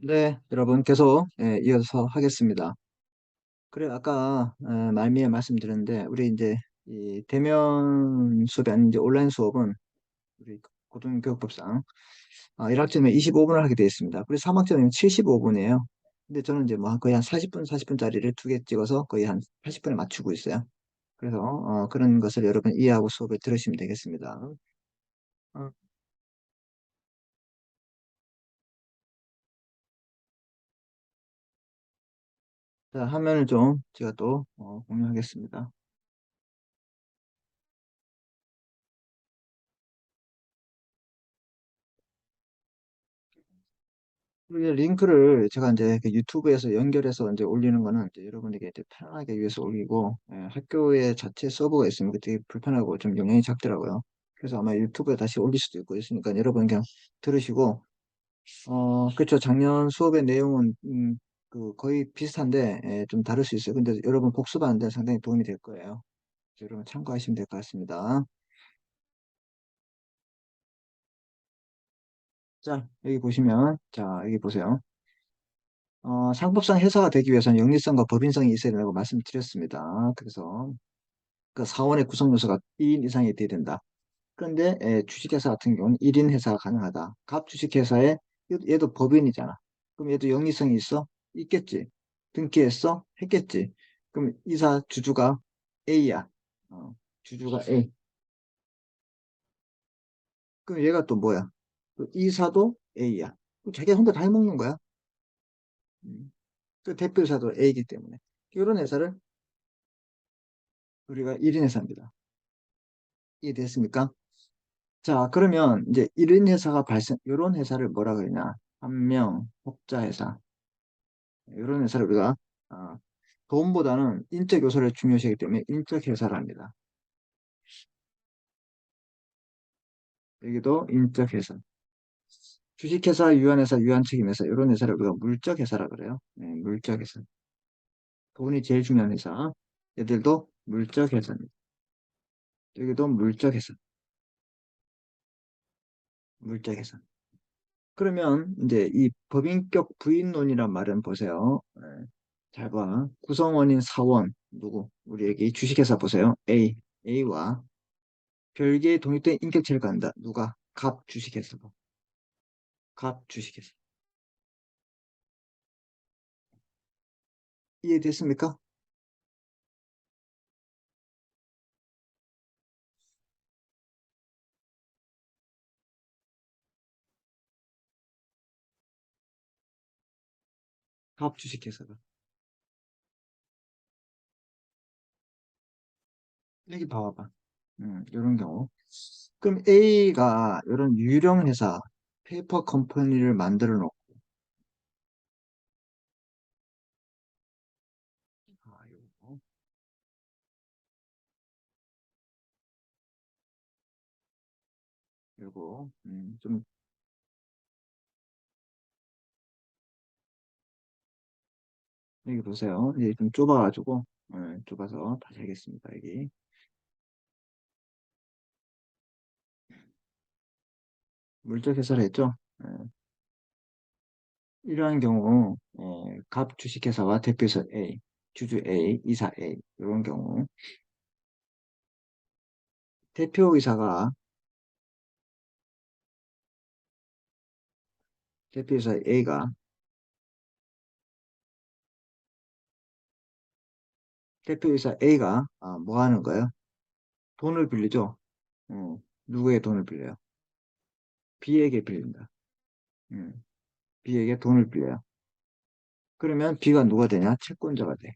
네, 여러분 계속 이어서 하겠습니다. 그래 아까 말미에 말씀드렸는데 우리 이제 이 대면 수업이 아닌 이제 온라인 수업은 우리 고등교육법상 1학점에 25분을 하게 되어 있습니다. 그리고 3학점이면 75분이에요. 근데 저는 이제 뭐 거의 한 40분, 40분짜리를 두 개 찍어서 거의 한 80분에 맞추고 있어요. 그래서 그런 것을 여러분 이해하고 수업을 들으시면 되겠습니다. 어, 자, 화면을 좀 제가 또 공유하겠습니다. 이게 링크를 제가 이제 그 유튜브에서 연결해서 이제 올리는 거는 이제 여러분에게 이제 편하게 위해서 올리고, 학교에 자체 서버가 있으면 그 되게 불편하고 좀 영향이 작더라고요. 그래서 아마 유튜브에 다시 올릴 수도 있고 있으니까 여러분 그냥 들으시고, 그렇죠. 작년 수업의 내용은 그 거의 비슷한데 좀 다를 수 있어요. 근데 여러분 복습하는데 상당히 도움이 될 거예요. 그래서 여러분 참고하시면 될 것 같습니다. 자, 여기 보시면, 자, 여기 보세요. 상법상 회사가 되기 위해서는 영리성과 법인성이 있어야 된다고 말씀드렸습니다. 그래서 그 사원의 구성 요소가 2인 이상이 돼야 된다. 그런데 주식회사 같은 경우는 1인 회사가 가능하다. 갑 주식회사에 얘도 법인이잖아. 그럼 얘도 영리성이 있어? 있겠지. 등기했어? 했겠지. 그럼 이사 주주가 A야. 주주가 A. 그럼 얘가 또 뭐야? 그 이사도 A야. 그럼 자기가 혼자 다 해먹는 거야. 음. 그 대표이사도 A이기 때문에. 이런 회사를 우리가 1인 회사입니다. 이해됐습니까? 자, 그러면 이제 1인 회사가 발생, 이런 회사를 뭐라 그러냐? 한명, 혹자 회사. 이런 회사를 우리가, 어, 돈보다는 인적 요소를 중요시하기 때문에 인적 회사를 합니다. 여기도 인적 회사. 주식회사, 유한회사, 유한책임회사, 이런 회사를 우리가 물적 회사라 그래요. 네, 물적 회사. 돈이 제일 중요한 회사. 얘들도 물적 회사입니다. 여기도 물적 회사. 물적 회사. 그러면 이제 이 법인격 부인론이란 말은 보세요. 잘 봐. 구성원인 사원 누구? 우리 여기 주식회사 보세요. A, A와 별개의 독립된 인격체를 갖는다. 누가? 갑 주식회사. 갑 주식회사. 이해됐습니까? 갑 주식회사가. 여기 봐봐. 이런 경우. 그럼 A가 이런 유령 회사, 페이퍼 컴퍼니를 만들어 놓고, 요거, 좀 여기 보세요. 이제 좀 좁아가지고, 좁아서 다시 하겠습니다. 여기. 물적 회사를 했죠? 이러한 경우, 갑 주식회사와 대표이사 A, 주주 A, 이사 A, 이런 경우, 대표이사가, 대표이사 A가, 대표이사 A가, 뭐 하는 거예요? 돈을 빌리죠? 누구의 돈을 빌려요? B에게 빌린다. 음, B에게 돈을 빌려요. 그러면 B가 누가 되냐? 채권자가 돼.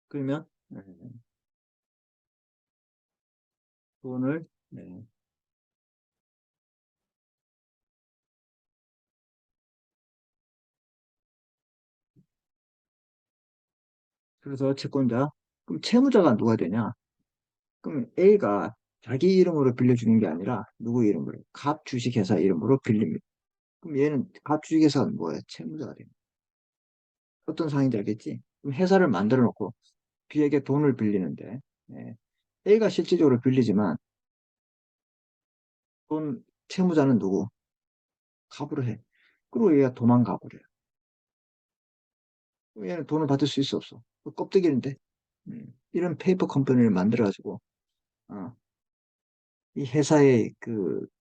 그러면, 돈을, 그래서 채권자, 그럼 채무자가 누가 되냐? 그럼 A가 자기 이름으로 빌려주는 게 아니라 누구 이름으로? 갑 주식회사 이름으로 빌립니다. 그럼 얘는 갑 주식회사는 뭐야? 채무자가 됩니다. 어떤 상황인지 알겠지? 그럼 회사를 만들어 놓고 B에게 돈을 빌리는데 예, A가 실질적으로 빌리지만 돈 채무자는 누구? 갑으로 해. 그리고 얘가 도망가 버려요. 얘는 돈을 받을 수 있어 없어? 그 껍데기인데. 이런 페이퍼 컴퍼니를 만들어가지고 어, 이 회사의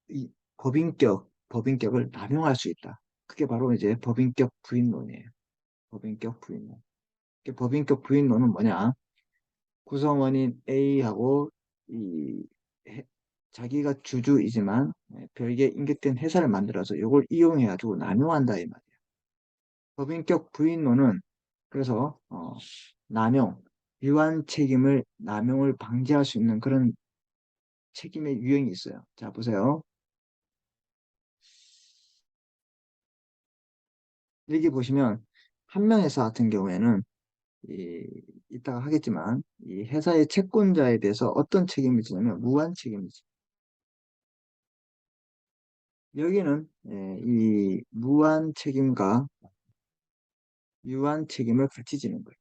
이 법인격을 남용할 수 있다. 그게 바로 이제 법인격 부인론이에요. 법인격 부인론. 법인격 부인론은 뭐냐? 구성원인 A하고 이 해- 자기가 주주이지만 별개 인격된 회사를 만들어서 이걸 이용해가지고 남용한다 이 말이에요. 법인격 부인론은 그래서 남용, 유한 책임을 남용을 방지할 수 있는 그런 책임의 유형이 있어요. 자, 보세요. 여기 보시면 한명회사 같은 경우에는 이따가 하겠지만 이 회사의 채권자에 대해서 어떤 책임을 지냐면 무한 책임이지. 여기는 이 무한 책임과 유한 책임을 같이 지는 거예요.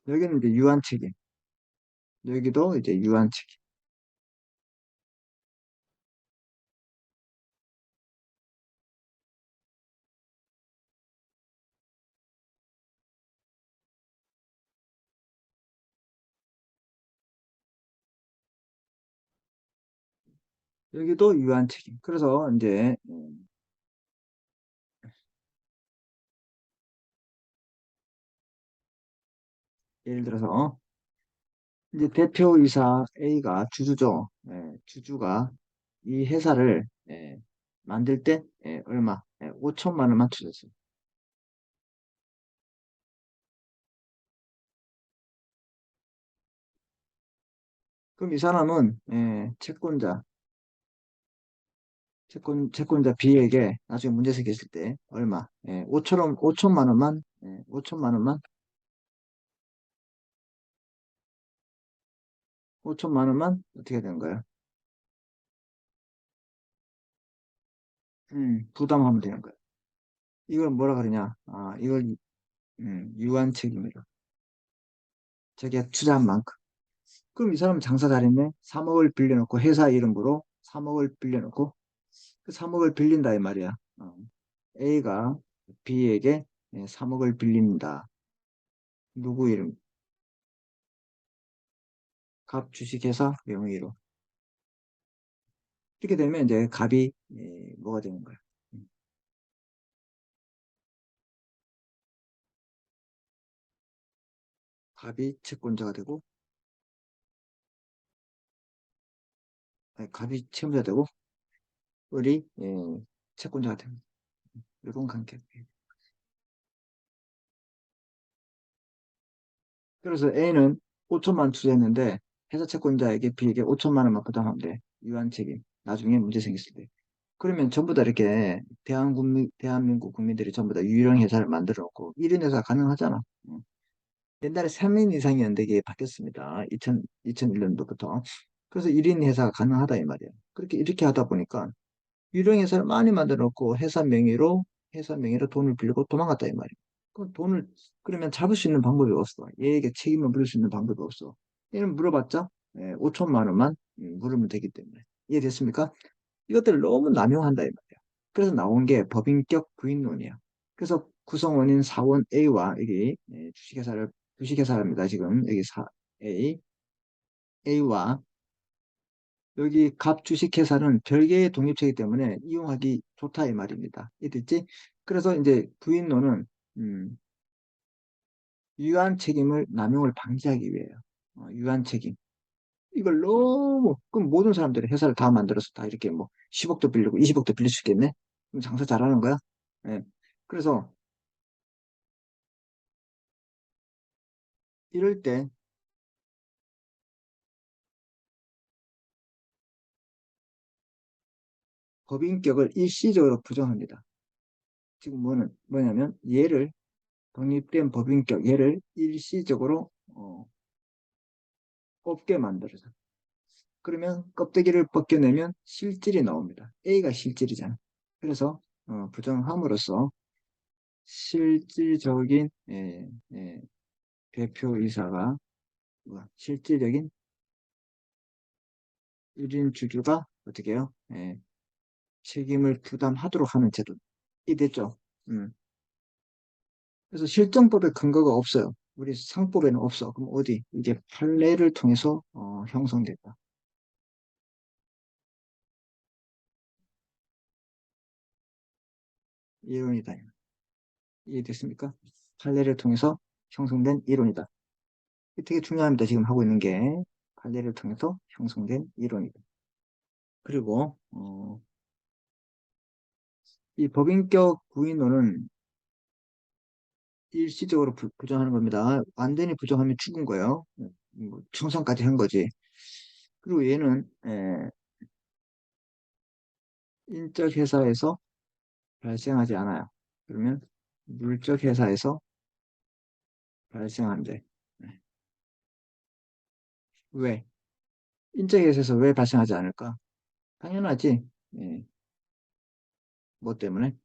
여기는 이제 유한 책임, 여기도 이제 유한 책임. 여기도 유한 책임. 그래서 이제 예를 들어서 이제 대표이사 A가 주주죠. 주주가 이 회사를 만들 때 얼마? 5천만 원만 투자했어요. 그럼 이 사람은 채권자 B에게 나중에 문제 생겼을 때 얼마? 5천만 원만, 5천만 원만, 5천만 원만 어떻게 되는 거예요? 부담하면 되는 거예요. 이걸 뭐라 그러냐? 이걸 유한 책임이라. 자기가 투자한 만큼. 그럼 이 사람은 장사 잘했네? 3억을 빌려놓고 회사 이름으로 3억을 빌려놓고 그 3억을 빌린다 이 말이야. A가 B에게 3억을 빌린다. 누구 이름? 갑 주식회사 명의로. 이렇게 되면 이제 갑이 뭐가 되는 거야? 음, 갑이 채권자가 되고, 아니, 갑이 채무자 되고, 을이 채권자가 됩니다. 이런 관계. 그래서 A는 5천만 투자했는데 회사 채권자에게 B에게 5천만 원만 부담하면 돼. 유한 책임. 나중에 문제 생겼을 때. 그러면 전부 다 이렇게 대한민국 국민들이 전부 다 유령 회사를 만들어 놓고 1인 회사 가능하잖아. 옛날에 3인 이상이었는데 이게 바뀌었습니다. 2001년도부터. 그래서 1인 회사가 가능하다 이 말이에요. 그렇게 이렇게 하다 보니까 유령 회사를 많이 만들어 놓고 회사 명의로 돈을 빌리고 도망갔다 이 말이에요. 그럼 그러면 잡을 수 있는 방법이 없어. 얘에게 책임을 물을 수 있는 방법이 없어. 얘는 물어봤자 5천만 원만 물으면 되기 때문에. 이해됐습니까? 이것들을 너무 남용한다 이 말이야. 그래서 나온 게 법인격 부인론이야. 그래서 구성원인 사원 A와 여기 주식회사랍니다. 지금 여기 A와 여기 갑 주식회사는 별개의 독립체이기 때문에 이용하기 좋다 이 말입니다. 이해됐지? 그래서 이제 부인론은 음, 유한 책임을 남용을 방지하기 위해요. 유한 책임. 이걸 너무 그럼 모든 사람들이 회사를 다 만들어서 다 이렇게 뭐 10억도 빌리고 20억도 빌릴 수 있겠네? 그럼 장사 잘하는 거야? 예. 그래서 이럴 때 법인격을 일시적으로 부정합니다. 지금 뭐냐면 얘를 독립된 법인격 얘를 일시적으로 없게 만들어서 그러면 껍데기를 벗겨내면 실질이 나옵니다. A가 실질이잖아. 그래서 부정함으로써 실질적인 대표이사가 실질적인 1인 주주가 어떻게 해요? 책임을 부담하도록 하는 제도. 이 됐죠? 음. 그래서 실정법에 근거가 없어요. 우리 상법에는 없어. 그럼 어디? 이제 판례를 통해서 형성됐다. 이론이다. 이해됐습니까? 판례를 통해서 형성된 이론이다. 이게 되게 중요합니다. 지금 하고 있는 게 판례를 통해서 형성된 이론이다. 그리고 이 법인격 부인론은 일시적으로 부정하는 겁니다. 완전히 부정하면 죽은 거예요. 뭐 청산까지 한 거지. 그리고 얘는 인적 회사에서 발생하지 않아요. 그러면 물적 회사에서 발생한대. 네. 왜? 인적 회사에서 왜 발생하지 않을까? 당연하지. 예. 뭐 때문에?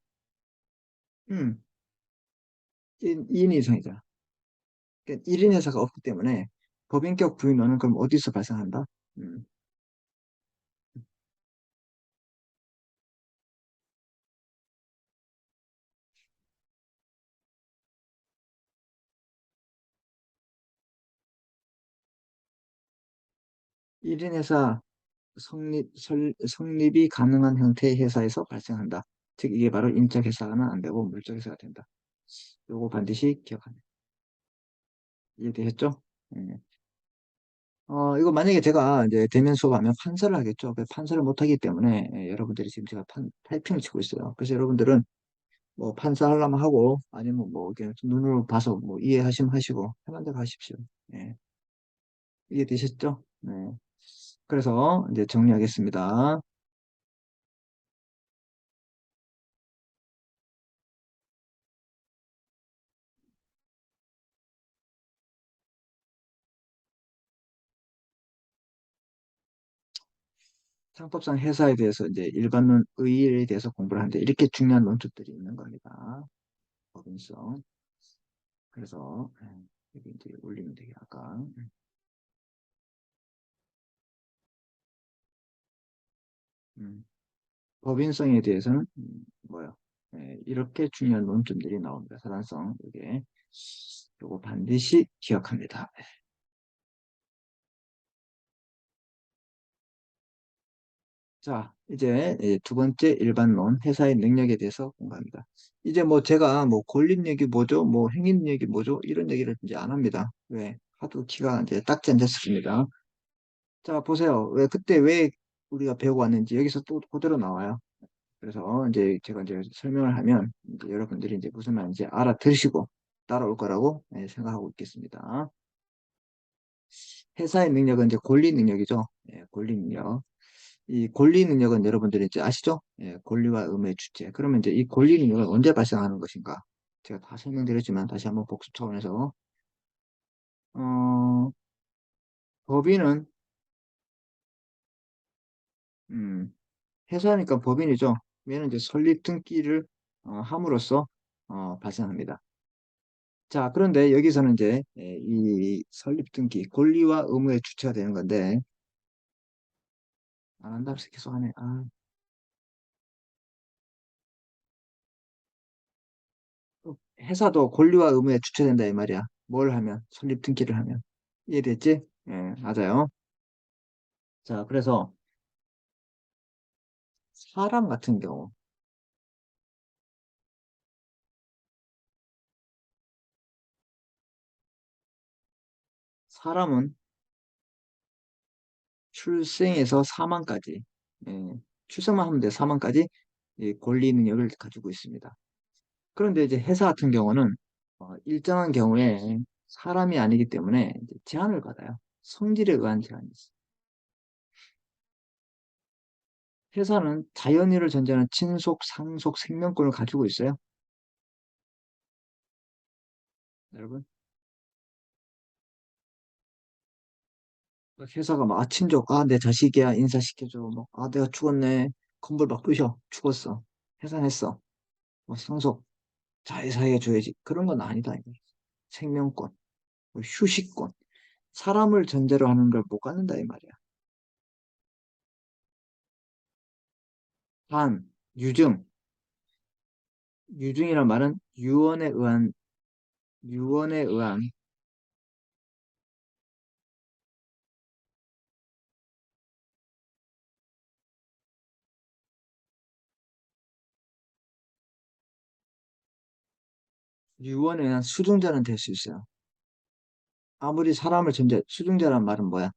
음, 1인 이상이잖아. 그러니까 1인 회사가 없기 때문에 법인격 부인론은 그럼 어디서 발생한다? 음, 1인 회사 성립이 가능한 형태의 회사에서 발생한다. 즉, 이게 바로 인적 회사는 안 되고 물적 회사가 된다. 요거 반드시 기억합니다. 이해되셨죠? 예. 이거 만약에 제가 이제 대면 수업하면 판사를 하겠죠. 그 판사를 못하기 때문에 여러분들이 지금 제가 타이핑을 치고 있어요. 그래서 여러분들은 뭐 판사 하려면 하고 아니면 뭐 이렇게 눈으로 봐서 뭐 이해하시면 하시고 편한 대로 하십시오. 예. 이해되셨죠? 네. 그래서 이제 정리하겠습니다. 상법상 회사에 대해서 이제 일반론 의의에 대해서 공부를 하는데 이렇게 중요한 논점들이 있는 겁니다. 법인성. 그래서 여기 이제 올리면 되게 아까 음, 법인성에 대해서는 뭐요? 이렇게 중요한 논점들이 나옵니다. 사단성 이게 요거 반드시 기억합니다. 자, 이제 두 번째 일반론 회사의 능력에 대해서 공부합니다. 이제 뭐 제가 뭐 권립력이 뭐죠? 뭐 행위력이 뭐죠? 이런 얘기를 이제 안 합니다. 왜? 하도 키가 이제 딱지 앉았습니다. 자, 보세요. 왜 우리가 배우고 왔는지 여기서 또 그대로 나와요. 그래서 이제 제가 이제 설명을 하면 이제 여러분들이 이제 무슨 말인지 알아들으시고 따라올 거라고 생각하고 있겠습니다. 회사의 능력은 이제 권리 능력이죠. 권리 능력. 이 권리 능력은 여러분들이 이제 아시죠? 권리와 의무의 주체. 그러면 이제 이 권리 능력은 언제 발생하는 것인가? 제가 다 설명드렸지만 다시 한번 복습 차원에서 어, 법인은 음, 회사니까 법인이죠. 얘는 이제 설립 등기를 함으로써 발생합니다. 자, 그런데 여기서는 이제 이 설립 등기 권리와 의무의 주체가 되는 건데 안 한다고 해서 계속 하네. 회사도 권리와 의무에 주체된다 이 말이야. 뭘 하면? 설립 등기를 하면. 이해됐지? 예, 맞아요. 자, 그래서 사람 같은 경우, 사람은 출생에서 사망까지, 예, 출생만 하면 돼, 사망까지 이 권리 능력을 가지고 있습니다. 그런데 이제 회사 같은 경우는 일정한 경우에 사람이 아니기 때문에 이제 제한을 받아요. 성질에 의한 제한이 있어요. 회사는 자연인을 전제하는 친속, 상속, 생명권을 가지고 있어요. 여러분. 회사가 막 친족, 내 자식이야, 인사시켜줘. 뭐, 내가 죽었네. 건물 막 부셔. 죽었어. 해산했어. 뭐, 상속, 자회사에 줘야지. 그런 건 아니다. 이거. 생명권, 뭐 휴식권. 사람을 전제로 하는 걸 못 갖는다, 이 말이야. 단, 유증. 유증이란 말은 유언에 의한, 유언에 의한 수증자는 될 수 있어요. 아무리 사람을 수증자란 말은 뭐야?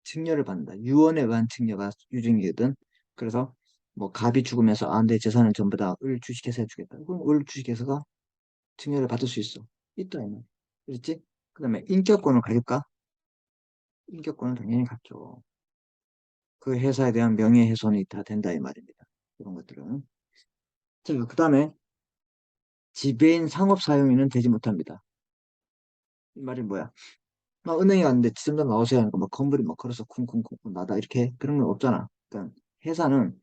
증여를 받는다. 유언에 의한 증여가 유증이거든. 그래서 뭐 갑이 죽으면서 아, 내 재산은 전부 다 을 주식회사에 주겠다. 그럼 을 주식회사가 증여를 받을 수 있어. 있다, 이 말. 그렇지? 그 다음에 인격권을 가질까? 인격권은 당연히 갖죠. 그 회사에 대한 명예훼손이 다 된다, 이 말입니다. 그런 것들은. 자, 그 다음에 지배인 상업 사용인은 되지 못합니다. 이 말이 뭐야? 막 은행에 갔는데 지점장 나오세요 하니까 막 건물이 막 걸어서 쿵쿵쿵쿵 나다 이렇게 그런 건 없잖아. 그러니까 회사는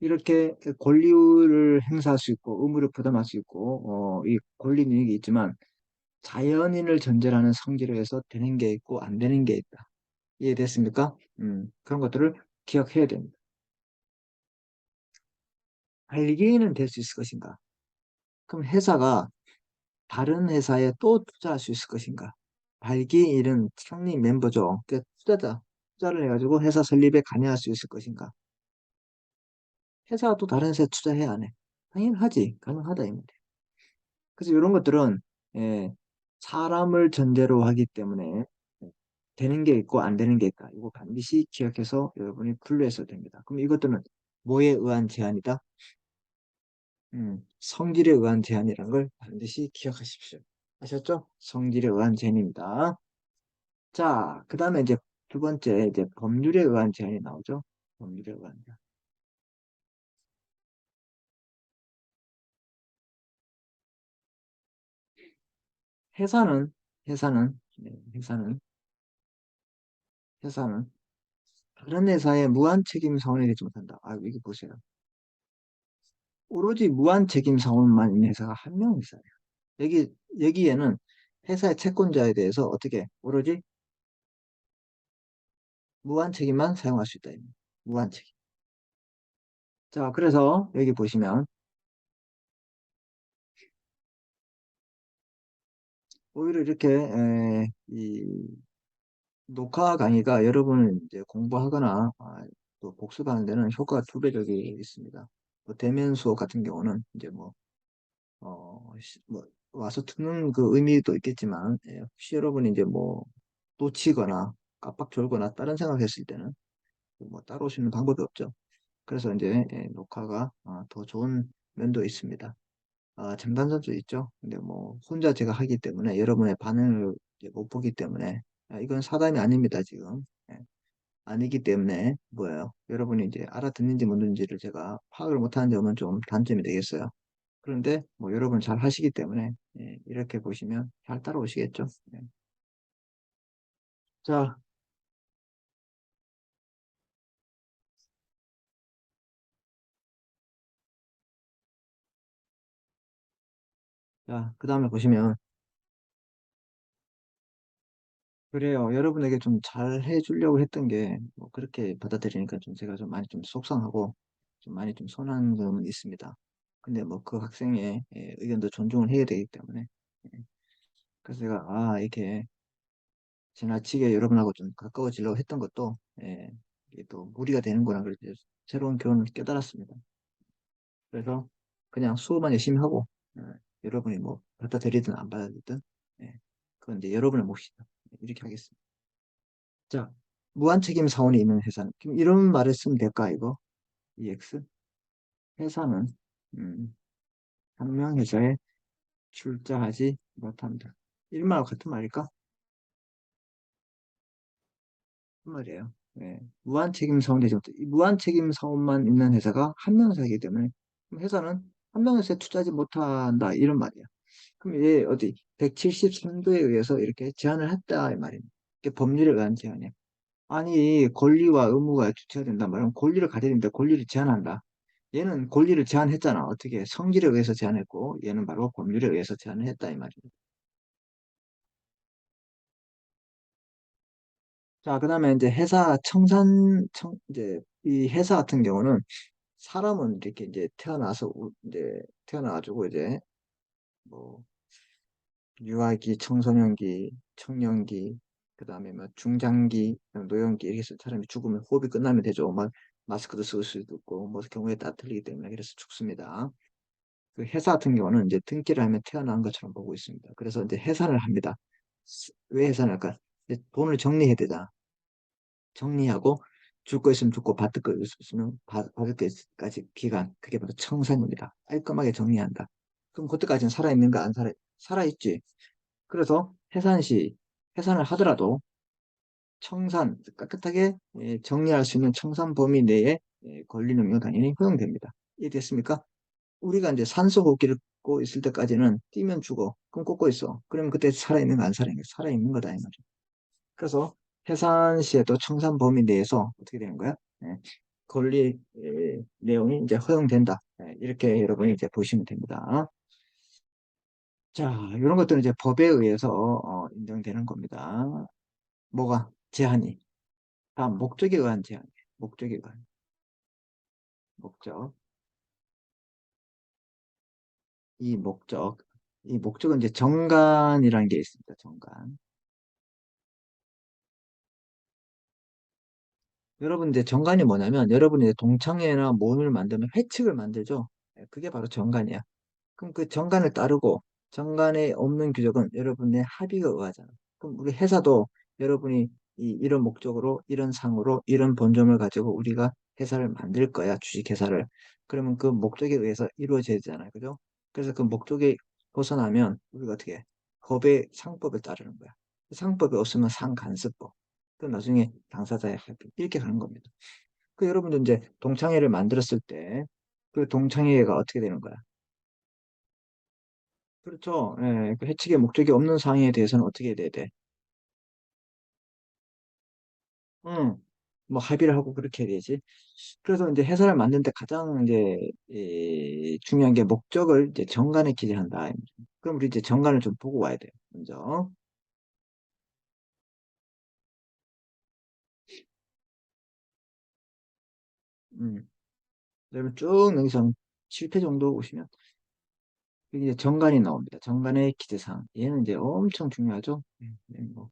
이렇게 권리를 행사할 수 있고 의무를 부담할 수 있고 이 권리 이익이 있지만 자연인을 전제로 하는 성질에 의해서 되는 게 있고 안 되는 게 있다. 이해됐습니까? 그런 것들을 기억해야 됩니다. 발기인은 될 수 있을 것인가? 그럼 회사가 다른 회사에 또 투자할 수 있을 것인가? 발기인은 창립 멤버죠. 그 투자를 해가지고 회사 설립에 관여할 수 있을 것인가? 회사가 또 다른 회사에 투자해야 안 해? 당연하지. 가능하다 이 말이야. 그래서 이런 것들은 예, 사람을 전제로 하기 때문에 되는 게 있고 안 되는 게 있다. 이거 반드시 기억해서 여러분이 분류해서 됩니다. 그럼 이것들은 뭐에 의한 제한이다? 성질에 의한 제한이라는 걸 반드시 기억하십시오. 아셨죠? 성질에 의한 제한입니다. 자, 그 다음에 이제 두 번째 이제 법률에 의한 제한이 나오죠. 법률에 의한 제한. 회사는 회사는 다른 회사에 무한 책임 사원이 되지 못한다. 아, 이거 보세요. 오로지 무한 책임 사원만 있는 회사가 한 명 회사예요. 여기에는 회사의 채권자에 대해서 어떻게 오로지 무한 책임만 사용할 수 있다. 무한 책임. 자, 그래서 여기 보시면 오히려 이렇게 이 녹화 강의가 여러분을 이제 공부하거나 또 복습하는 데는 효과가 두 배적이 있습니다. 뭐 대면 수업 같은 경우는 이제 뭐 와서 듣는 그 의미도 있겠지만 혹시 여러분이 이제 뭐 놓치거나 깜빡 졸거나 다른 생각했을 때는 뭐 따로 오시는 방법이 없죠. 그래서 이제 녹화가 더 좋은 면도 있습니다. 장단점도 있죠. 근데 뭐 혼자 제가 하기 때문에 여러분의 반응을 이제 못 보기 때문에 이건 사담이 아닙니다, 지금. 아니기 때문에 뭐예요? 여러분이 이제 알아듣는지 못 듣는지를 제가 파악을 못하는 점은 좀 단점이 되겠어요. 그런데 뭐 여러분 잘 하시기 때문에 이렇게 보시면 잘 따라오시겠죠. 네. 자, 자, 그 다음에 보시면 그래요. 여러분에게 좀 잘 해주려고 했던 게 뭐 그렇게 받아들이니까 좀 제가 좀 많이 좀 속상하고 좀 많이 좀 서운한 점은 있습니다. 근데 뭐 그 학생의 의견도 존중을 해야 되기 때문에 예. 그래서 제가 이렇게 지나치게 여러분하고 좀 가까워지려고 했던 것도 이게 또 무리가 되는구나 그렇게 새로운 교훈을 깨달았습니다. 그래서 그냥 수업만 열심히 하고 여러분이 뭐 받아들이든 안 받아들이든 그건 이제 여러분의 몫이다. 이렇게 하겠습니다. 자, 무한책임 사원이 있는 회사는 그럼 이런 말을 쓰면 될까 이거? EX 회사는 음, 한명 회사에 출자하지 못한다. 이 말과 같은 말일까? 그 말이에요. 무한책임 사원 되지 못해. 이 무한책임 사원만 있는 회사가 한 명 회사이기 때문에 그럼 회사는 한 명 회사에 투자하지 못한다 이런 말이야. 그럼 얘 어디 173도에 의해서 이렇게 제한을 했다 이 말입니다. 이게 법률에 의한 제한이야. 아니 권리와 의무가 주체가 된단 말이야. 권리를 가져야 되는데 권리를 제한한다. 얘는 권리를 제한했잖아. 어떻게 성질에 의해서 제한했고 얘는 바로 법률에 의해서 제한을 했다 이 말입니다. 자, 그다음에 이제 이제 이 회사 같은 경우는 사람은 이렇게 이제 태어나서 이제 태어나가지고 이제 뭐 유아기, 청소년기, 청년기, 그다음에 뭐 중장기, 노년기 이렇게 해서 사람이 죽으면 호흡이 끝나면 되죠. 막 마스크도 쓸 수도 있고 뭐 경우에 따라 틀리기 때문에 그래서 죽습니다. 그 해사 같은 경우는 이제 등기를 하면 태어난 것처럼 보고 있습니다. 그래서 이제 해산을 합니다. 왜 해산을 할까? 이제 돈을 정리해야 되잖아. 정리하고 줄 거 있으면 죽고 받을 거 있으면 받을 때까지 기간 그게 바로 청산입니다. 깔끔하게 정리한다. 그럼 그때까지는 살아있는가 안 살아있지. 그래서 해산을 하더라도 청산 깨끗하게 정리할 수 있는 청산 범위 내에 권리 능력 당연히 허용됩니다. 이해됐습니까? 우리가 이제 산소 호흡기를 꽂고 있을 때까지는 뛰면 죽어. 그럼 꽂고 있어. 그러면 그때 살아있는가 안 살아있는가? 살아있는 거다 이 말이야. 그래서 해산 시에도 청산 범위 내에서 어떻게 되는 거야? 권리 내용이 이제 허용된다. 이렇게 여러분이 이제 보시면 됩니다. 자, 이런 것들은 이제 법에 의해서 인정되는 겁니다. 뭐가 제한이? 목적에 의한 제한. 목적에 의한 목적. 이 목적. 이 목적은 이제 정관이라는 게 있습니다. 정관. 여러분 이제 정관이 뭐냐면 여러분이 이제 동창회나 모임을 만들면 회칙을 만들죠. 그게 바로 정관이야. 그럼 그 정관을 따르고 정관에 없는 규정은 여러분의 합의가 의하잖아. 그럼 우리 회사도 여러분이 이런 목적으로 이런 상으로 이런 본점을 가지고 우리가 회사를 만들 거야. 주식회사를. 그러면 그 목적에 의해서 이루어져야 되잖아요. 그죠? 그래서 그 목적에 벗어나면 우리가 어떻게 해? 법의 상법을 따르는 거야. 상법이 없으면 상간섭법. 그 나중에 당사자의 합의 이렇게 가는 겁니다. 그 여러분도 이제 동창회를 만들었을 때 그 동창회가 어떻게 되는 거야? 그렇죠. 예, 그 해칙의 목적이 없는 상황에 대해서는 어떻게 해야 돼? 응, 뭐 합의를 하고 그렇게 해야 되지. 그래서 이제 회사를 만드는데 가장 이제 중요한 게 목적을 이제 정관에 기재한다. 그럼 우리 이제 정관을 좀 보고 와야 돼요. 먼저. 음, 여러분 쭉 여기서 7회 정도 오시면 이제 정관이 나옵니다. 정관의 기재사항. 얘는 이제 엄청 중요하죠. 뭐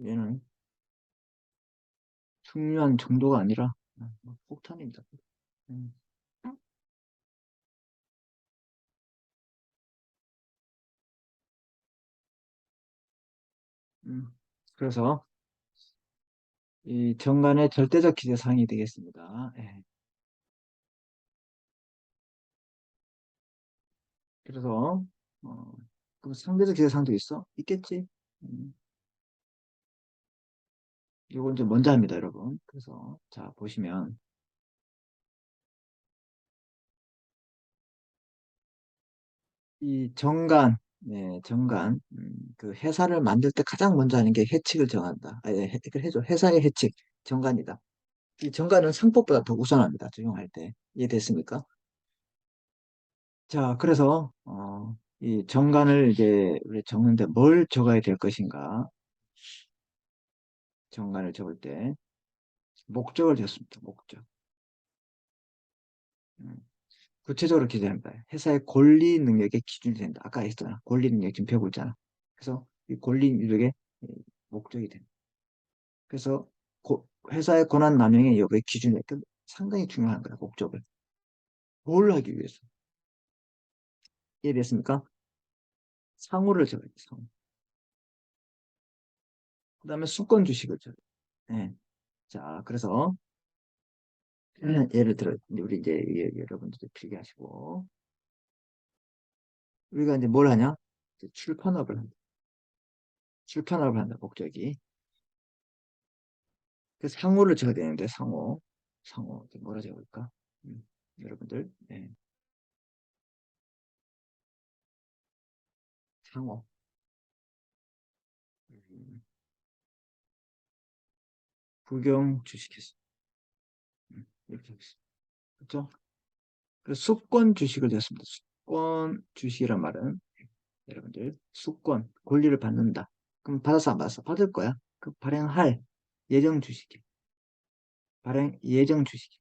얘는 중요한 정도가 아니라 뭐 폭탄입니다. 음, 음. 그래서 이 정관의 절대적 기재사항이 되겠습니다. 예. 그래서 그 상대적 기재사항도 있어? 있겠지? 음, 이걸 이제 먼저 합니다, 여러분. 그래서 자 보시면 이 정관, 네, 정관, 그 회사를 만들 때 가장 먼저 하는 게 해칙을 정한다. 그 해줘. 회사의 해칙, 정관이다. 이 정관은 상법보다 더 우선합니다. 적용할 때. 이해됐습니까? 자, 그래서 이 정관을 이제 우리 적는데 뭘 적어야 될 것인가? 정관을 적을 때 목적을 적습니다. 목적. 음, 구체적으로 기재합니다. 회사의 권리 능력의 기준이 된다. 아까 했잖아. 권리 능력 지금 배우고 있잖아. 그래서 이 권리 능력의 목적이 된다. 그래서 회사의 권한 남용의 여부의 기준이 상당히 중요한 거야. 목적을. 뭘 하기 위해서. 이해됐습니까? 상호를 적어야 돼. 상호. 그 다음에 수권 주식을 적어야 돼. 네. 자, 그래서 예를 들어 우리 이제 여러분들도 필기하시고 우리가 이제 뭘 하냐? 이제 출판업을 한다. 출판업을 한다. 목적이. 그 상호를 적어야 되는데 상호. 상호. 뭐라 적을까? 여러분들. 네. 상호. 음, 부경 주식회사. 이렇게 하겠습니다. 그렇죠? 그래서 수권 주식을 냈습니다. 수권 주식이란 말은 여러분들 수권 권리를 받는다. 그럼 받았어 안 받았어? 받을 거야. 그 발행할 예정 주식이 발행 예정 주식이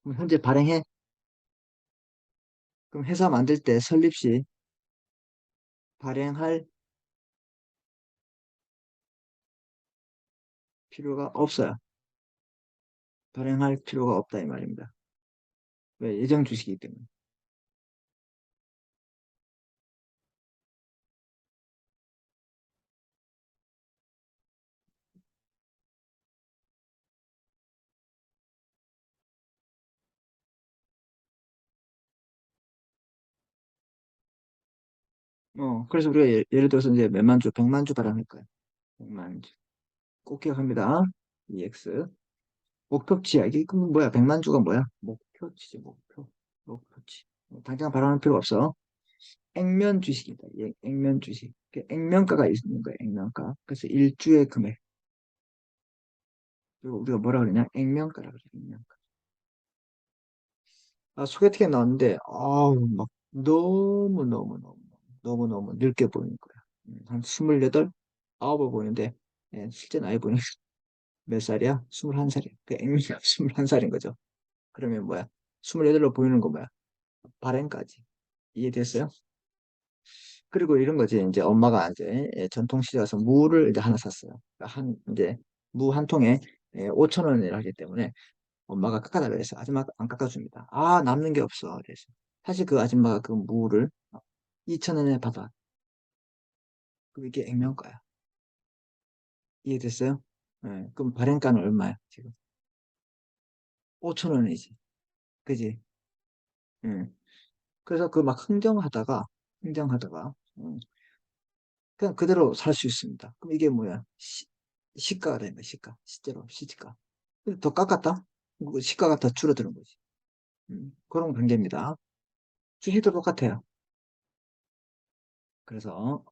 그럼 현재 발행해? 그럼 회사 만들 때 설립 시 발행할 필요가 없어요. 발행할 필요가 없다 이 말입니다. 왜? 예정 주식이기 때문에. 그래서 우리가 예를 들어서 이제 몇만 주, 100만 주 발행할 거예요. 100만 주. 꼭 기억합니다. EX. 목표치, 이게 그럼 뭐야? 100만 주가 뭐야? 목표치지, 목표. 목표치. 당장 발행할 필요 없어. 액면 주식이다. 예, 액면 주식. 액면가가 있는 거예요. 액면가. 그래서 일주의 금액. 그리고 우리가 뭐라 그러냐? 액면가라 그래. 액면가. 소개팅에 나왔는데, 아우, 막, 너무너무 늙게 보이는 거야. 한 28, 아홉을 보이는데, 예, 실제 나이 보니 몇 살이야? 21살이야. 그 액면가 21살인 거죠. 그러면 뭐야? 28로 보이는 거 뭐야? 발행까지. 이해됐어요? 그리고 이런 거지. 이제 엄마가 이제 전통시장 가서 무를 이제 하나 샀어요. 그러니까 이제 무 한 통에 5천 원이라 하기 때문에 엄마가 깎아달라 그래서 아줌마가 안 깎아줍니다. 아, 남는 게 없어. 그래서 사실 그 아줌마가 그 무를 2천 원에 받아. 그럼 이게 액면가야. 이해됐어요? 그럼 발행가는 얼마야, 지금? 5천 원이지. 그지? 예. 그래서 그 막 흥정하다가, 그냥 그대로 살 수 있습니다. 그럼 이게 뭐야? 시가가 되는 거야, 시가. 실제로, 시가. 근데 더 깎았다? 그 시가가 더 줄어드는 거지. 그런 관계입니다. 주식도 똑같아요. 그래서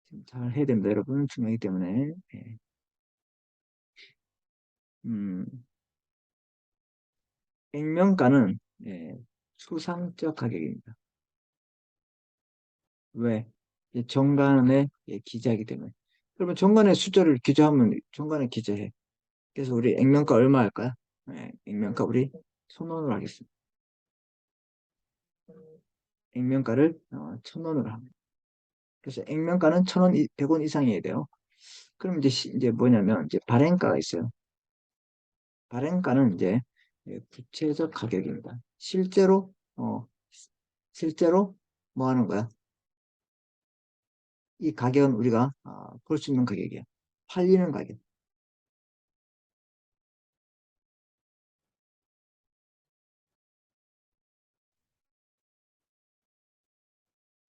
지금 잘 해야 됩니다, 여러분. 중요하기 때문에. 예. 음, 액면가는 수상적 가격입니다. 왜? 정관의 기재하기 때문에. 그러면 정관의 숫자를 기재하면 정관에 기재해. 그래서 우리 액면가 얼마 할까요? 액면가 우리 천원으로 하겠습니다. 액면가를 1,000원으로 합니다. 그래서 액면가는 1,000원, 100원 이상이어야 돼요. 그럼 이제 이제 뭐냐면 이제 발행가가 있어요. 발행가는 이제 구체적 가격입니다. 실제로 뭐 하는 거야? 이 가격은 우리가 볼 수 있는 가격이야. 팔리는 가격.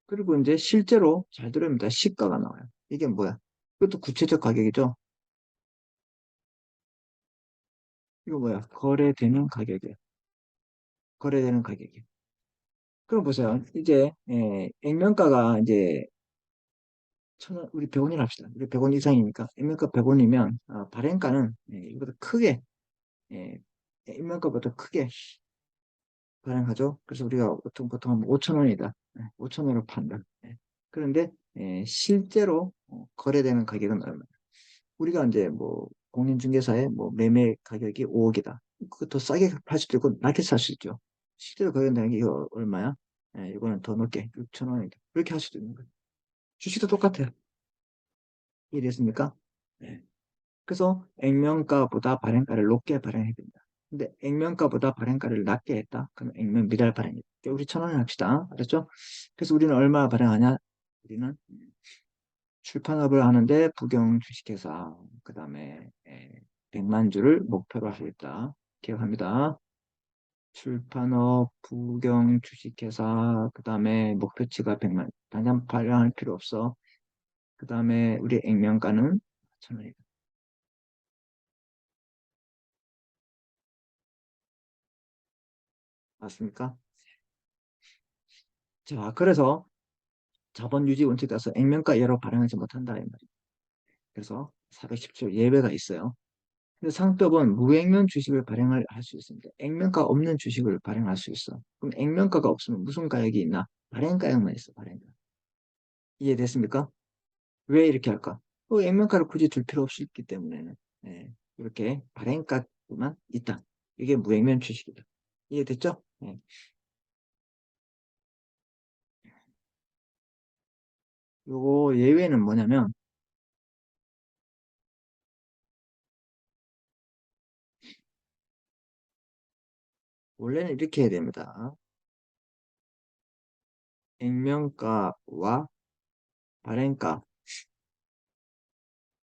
그리고 이제 실제로 잘 들으면 시가가 나와요. 이게 뭐야? 이것도 구체적 가격이죠. 이거 뭐야? 거래되는 가격이에요. 거래되는 가격이에요. 그럼 보세요. 이제 액면가가 이제 우리 100원이라 합시다. 우리 100원 이상이니까 액면가 100원이면 발행가는 이보다 크게 예, 액면가보다 크게 발행하죠. 그래서 우리가 보통 5천 원이다. 5천 원으로 판다. 그런데 실제로 거래되는 가격은 얼마? 우리가 이제 뭐 공인중개사의 뭐 매매 가격이 5억이다. 그거 더 싸게 팔 수도 있고 낮게 살 수 있죠. 실제로 거래되는 게 이거 얼마야? 이거는 더 높게 6천 원이다. 그렇게 할 수도 있는 거예요. 주식도 똑같아요. 이해됐습니까? 네. 그래서 액면가보다 발행가를 높게 발행해야 된다. 근데 액면가보다 발행가를 낮게 했다. 그럼 액면 미달 발행이다. 우리 1,000원을 합시다. 알았죠? 그래서 우리는 얼마 발행하냐? 우리는 출판업을 하는데 부경 주식회사, 그 다음에 100만 주를 목표로 하겠다. 기억합니다. 출판업, 부경 주식회사, 그 다음에 목표치가 100만. 당장 발행할 필요 없어. 그 다음에 우리 액면가는 1,000원이다. 맞습니까? 자, 그래서 자본 유지 원칙 따라서 액면가 이하로 발행하지 못한다. 이 말이에요. 그래서 417조 예외가 있어요. 근데 상법은 무액면 주식을 발행할 수 있습니다. 액면가 없는 주식을 발행할 수 있어. 그럼 액면가가 없으면 무슨 가액이 있나? 발행가액만 있어, 발행가. 이해됐습니까? 왜 이렇게 할까? 액면가를 굳이 둘 필요 없기 때문에. 예. 이렇게 발행가만 있다. 이게 무행면 주식이다. 이해됐죠? 네. 요거 예외는 뭐냐면 원래는 이렇게 해야 됩니다. 액면가와 발행가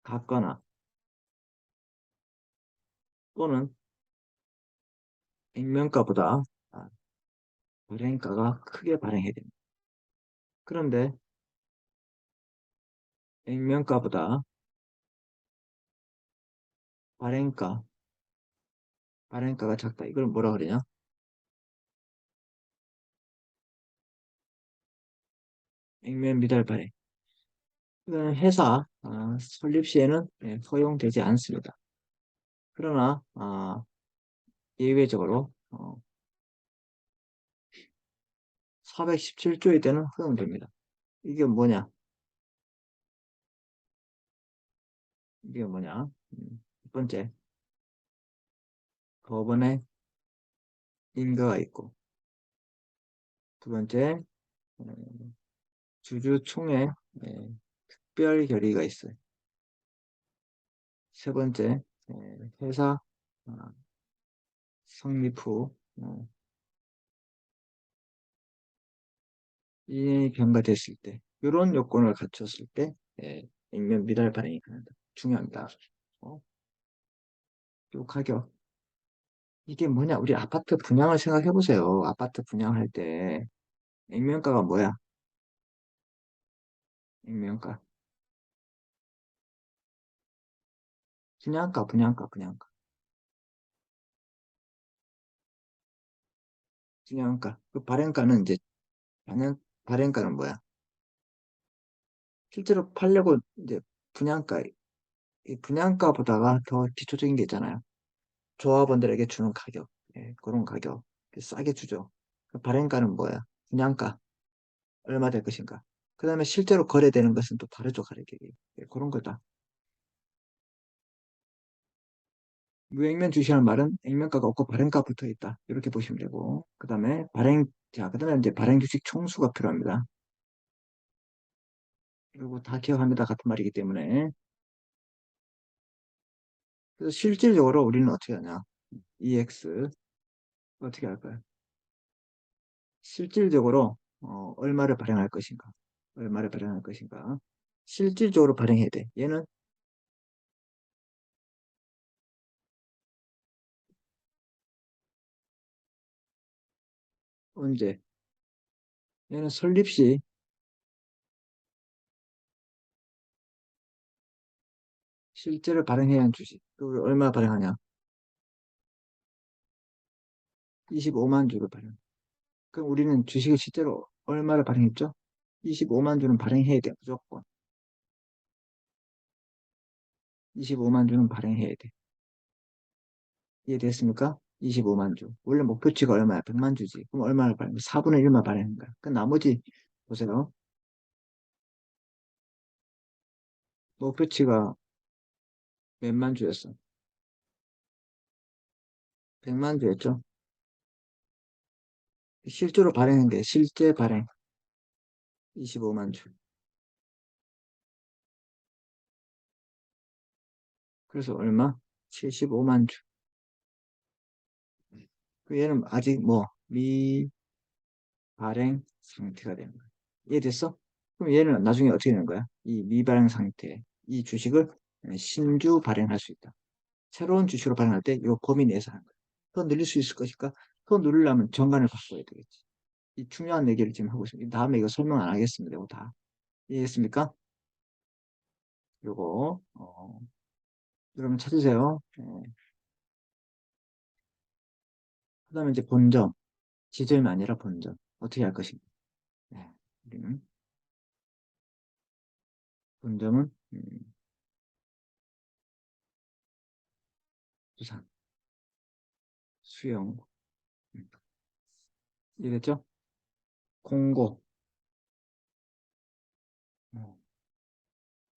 같거나 또는 액면가보다 발행가가 크게 발행해야 됩니다. 그런데 액면가보다 발행가, 발행가가 작다. 이걸 뭐라 그러냐? 액면 미달 발행. 이거는 회사 설립 시에는 허용되지 않습니다. 그러나 예외적으로 417조일 때는 허용됩니다. 이게 뭐냐? 이게 뭐냐? 첫 번째, 법원에 인가가 있고, 두 번째, 주주총회 특별 결의가 있어요. 세 번째, 회사 어, 성립 후 2년이 경과됐을 때, 이런 요건을 갖췄을 때 액면 미달 발행이 가능하다. 중요합니다. 요 가격. 이게 뭐냐? 우리 아파트 분양을 생각해 보세요. 아파트 분양할 때 액면가가 뭐야? 액면가. 분양가. 분양가. 그 발행가는 이제 발행가는 뭐야? 실제로 팔려고 이제 분양가, 이 분양가보다가 더 기초적인 게 있잖아요. 조합원들에게 주는 가격, 그런 가격 싸게 주죠. 그 발행가는 뭐야? 분양가 얼마 될 것인가? 그 다음에 실제로 거래되는 것은 또 다르죠, 가격이. 그런 거다. 무액면 주시하는 말은 액면가가 없고 발행가 붙어 있다. 이렇게 보시면 되고, 그 다음에 그 다음에 이제 발행 주식 총수가 필요합니다. 그리고 다 기억합니다. 같은 말이기 때문에. 그래서 실질적으로 우리는 어떻게 하냐? EX 어떻게 할까요? 실질적으로 얼마를 발행할 것인가? 얼마를 발행할 것인가? 실질적으로 발행해야 돼. 얘는 언제? 얘는 설립 시 실제로 발행해야 하는 주식. 그걸 얼마 발행하냐? 25만 주를 발행. 그럼 우리는 주식을 실제로 얼마를 발행했죠? 25만 주는 발행해야 돼. 무조건. 25만 주는 발행해야 돼. 이해됐습니까? 25만 주. 원래 목표치가 얼마야? 100만 주지. 그럼 얼마를 발행? 4분의 1만 발행한 거야. 그 나머지 보세요. 목표치가 몇만 주였어? 100만 주였죠? 실제로 발행한 게 실제 발행 25만 주. 그래서 얼마? 75만 주. 그 얘는 아직 뭐 미발행 상태가 되는 거야. 이해됐어? 그럼 얘는 나중에 어떻게 되는 거야? 이 미발행 상태, 이 주식을 신주 발행할 수 있다. 새로운 주식으로 발행할 때 이거 범위 내에서 하는 거야. 더 늘릴 수 있을 것일까? 더 늘리려면 정관을 바꿔야 되겠지. 이 중요한 얘기를 지금 하고 있습니다. 다음에 이거 설명 안 하겠습니다. 이거 다. 이해했습니까? 요거, 여러분 찾으세요. 그 다음에 이제 본점. 지점이 아니라 본점. 어떻게 할 것인가? 네. 우리는 본점은, 부산, 수영, 음, 이랬죠? 공고, 어,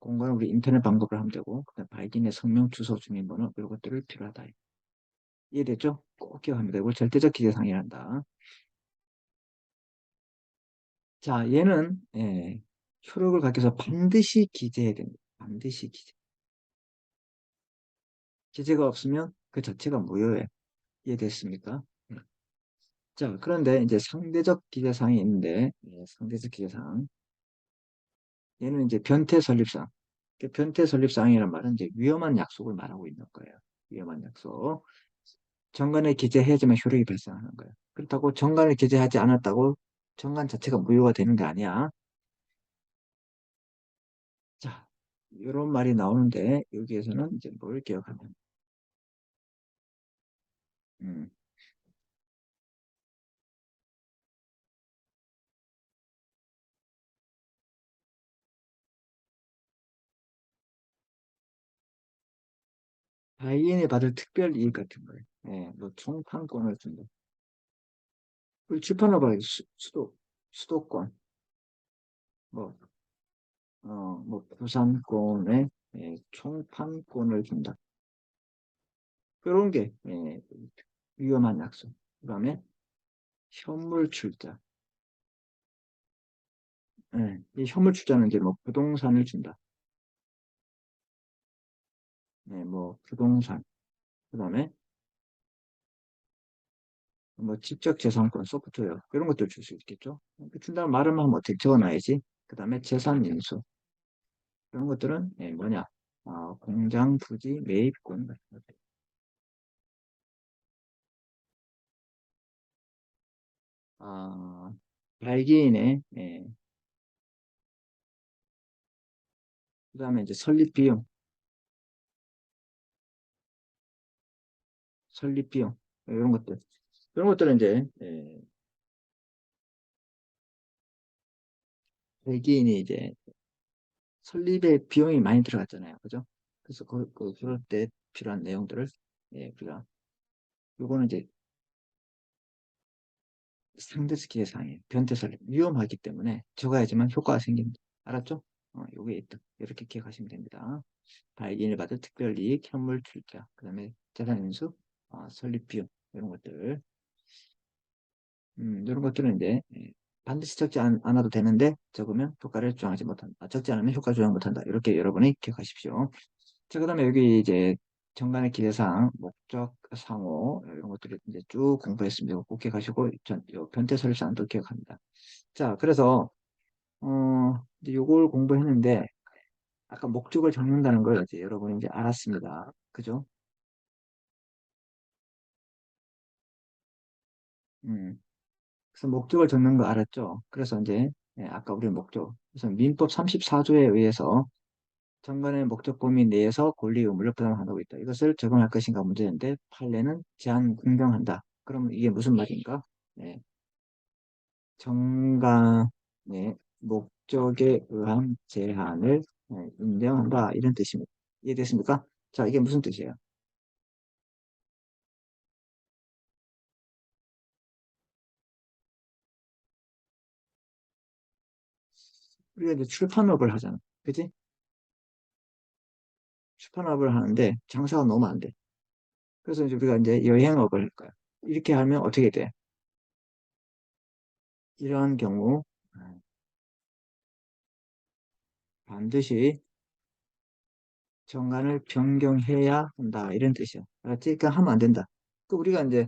공고는 우리 인터넷 방법을 하면 되고, 그다음 발기인의 성명, 주소, 주민번호 이런 것들을 필요하다. 이해됐죠? 꼭 기억합니다. 이걸 절대적 기재사항이란다. 자, 얘는 효력을 갖기 위해서 반드시 기재해야 됩니다. 반드시 기재. 기재가 없으면 그 자체가 무효예요. 이해됐습니까? 네. 자, 그런데 이제 상대적 기재사항이 있는데, 상대적 기재사항. 얘는 이제 변태 설립사항. 그 변태 설립사항이란 말은 이제 위험한 약속을 말하고 있는 거예요. 위험한 약속. 정관에 기재해야지만 효력이 발생하는 거예요. 그렇다고 정관에 기재하지 않았다고 정관 자체가 무효가 되는 게 아니야. 자, 이런 말이 나오는데 여기에서는 이제 뭘 기억하면 음, 타인이 받을 특별 이익 같은 거예요. 뭐 총판권을 준다. 우리 출판업을 수도권, 뭐, 뭐 부산권에 총판권을 준다. 그런 게 위험한 약속. 그다음에 현물 출자. 이 현물 출자는 이제 뭐 부동산을 준다. 뭐 부동산. 그다음에 뭐 지적재산권, 소프트웨어 이런 것들 줄 수 있겠죠. 준다는 말은 하면 어떻게 적어놔야지. 그다음에 재산 인수 이런 것들은 뭐냐? 공장, 부지, 매입권 같은 것들. 아, 발기인의 그다음에 이제 설립 비용, 설립 비용 이런 것들. 이런 것들은 이제 발기인이 이제 설립에 비용이 많이 들어갔잖아요. 그죠? 그래서 그럴 때 필요한 내용들을 우리가 요거는 이제 상대적 기회사항이에요. 변태 설립 위험하기 때문에 적어야지만 효과가 생깁니다. 알았죠? 요게 있다. 이렇게 기억하시면 됩니다. 발기인을 받을 특별이익, 현물 출자, 그다음에 재산 인수, 설립 비용 이런 것들. 이런 것들은 이제 반드시 적지 않아도 되는데 적으면 효과를 조정하지 못한다. 적지 않으면 효과 조정 못한다. 이렇게 여러분이 기억하십시오. 자, 그다음에 여기 이제 정관의 기대사항, 목적, 상호 이런 것들을 이제 쭉 공부했습니다. 꼭 기억하시고 요 변태 설립사항도 기억합니다. 자, 그래서 이제 요걸 공부했는데 아까 목적을 적는다는 걸 이제 여러분이 이제 알았습니다. 그죠? 음. 그래서 목적을 적는 거 알았죠? 그래서 이제 아까 우리 목적. 그래서 민법 34조에 의해서 정관의 목적 범위 내에서 권리 의무를 부담하고 있다. 이것을 적용할 것인가 문제인데 판례는 제한 공경한다. 그러면 이게 무슨 말인가? 네, 정관의 목적에 의한 제한을 인정한다. 이런 뜻입니다. 이해됐습니까? 자, 이게 무슨 뜻이에요? 우리가 이제 출판업을 하잖아. 그지? 출판업을 하는데 장사가 너무 안 돼. 그래서 이제 우리가 이제 여행업을 할 거야. 이렇게 하면 어떻게 돼? 이러한 경우 반드시 정관을 변경해야 한다. 이런 뜻이야. 알았지? 그러니까 하면 안 된다. 그 우리가 이제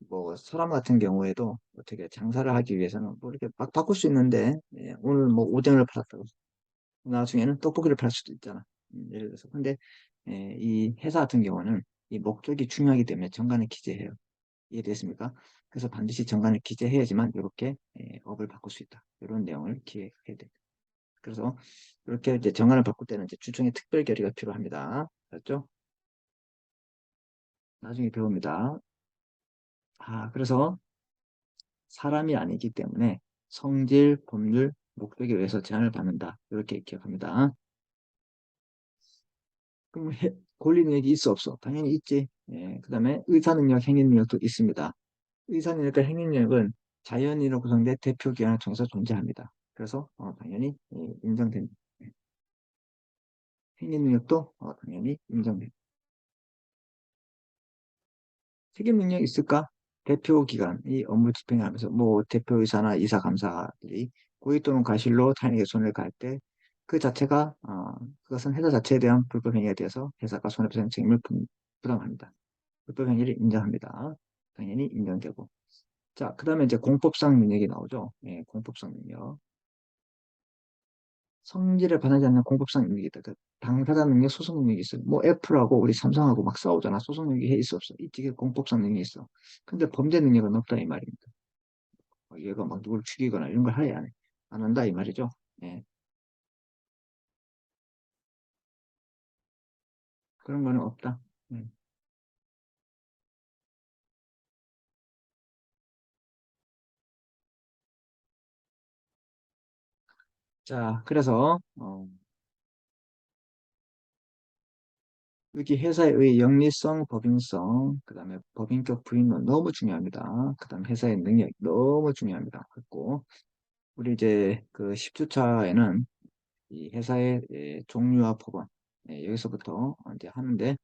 뭐 사람 같은 경우에도 어떻게 장사를 하기 위해서는 뭐 이렇게 막 바꿀 수 있는데 오늘 뭐 오뎅을 팔았다고 나중에는 떡볶이를 팔 수도 있잖아. 예를 들어서. 근데 이 회사 같은 경우는 이 목적이 중요하기 때문에 정관을 기재해요. 이해됐습니까? 그래서 반드시 정관을 기재해야지만 이렇게 업을 바꿀 수 있다. 이런 내용을 기획해야 돼. 그래서 이렇게 이제 정관을 바꿀 때는 이제 주중에 특별 결의가 필요합니다. 알았죠? 나중에 배웁니다. 그래서 사람이 아니기 때문에 성질, 법률, 목적에 의해서 제한을 받는다. 이렇게 기억합니다. 그럼 권리능력이 있어 없어? 당연히 있지. 그다음에 의사능력, 행위능력도 있습니다. 의사능력과 행위능력은 자연인으로 구성된 대표기관을 통해서 존재합니다. 그래서 당연히 인정됩니다. 행위 능력도 당연히 인정됩니다. 책임 능력 있을까? 대표 기관이 업무 집행을 하면서 뭐 대표이사나 이사 감사들이 고의 또는 과실로 타인에게 손해를 가할 때 그 자체가 그것은 회사 자체에 대한 불법 행위에 대해서 회사가 손해배상 책임을 부담합니다. 불법 행위를 인정합니다. 당연히 인정되고. 자, 그다음에 이제 공법상 능력이 나오죠. 예, 공법상 능력. 성질을 반하지 않는 공법상 능력이 있다. 그 당사자 능력, 소송 능력이 있어요. 뭐 애플하고 우리 삼성하고 막 싸우잖아. 소송 능력이 해 있어 없어? 있지. 공법상 능력이 있어. 근데 범죄 능력은 없다 이 말입니다. 얘가 막 누굴 죽이거나 이런 걸 하야 안 해. 안 한다 이 말이죠. 예, 그런 거는 없다. 음. 자, 그래서 여기 회사의 영리성, 법인성, 그다음에 법인격 부인론 너무 중요합니다. 그다음 회사의 능력 너무 중요합니다. 그리고 우리 이제 그 10주차에는 이 회사의 종류와 법원 여기서부터 이제 하는데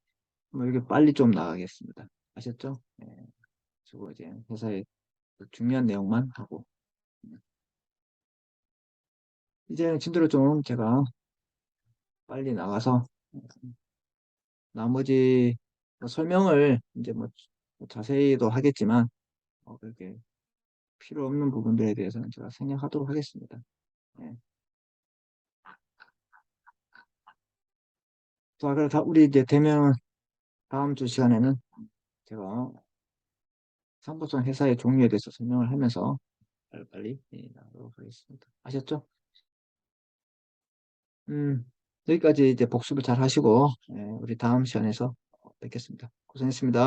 뭐 이게 빨리 좀 나가겠습니다. 아셨죠? 그리고 이제 회사의 그 중요한 내용만 하고 이제 진도를 좀 제가 빨리 나가서 나머지 뭐 설명을 이제 뭐 자세히도 하겠지만 그렇게 필요 없는 부분들에 대해서는 제가 생략하도록 하겠습니다. 네. 자, 그럼 우리 이제 되면 다음 주 시간에는 제가 상보성 회사의 종류에 대해서 설명을 하면서 빨리 나가도록 하겠습니다. 아셨죠? 음, 여기까지 이제 복습을 잘 하시고 우리 다음 시간에서 뵙겠습니다. 고생했습니다.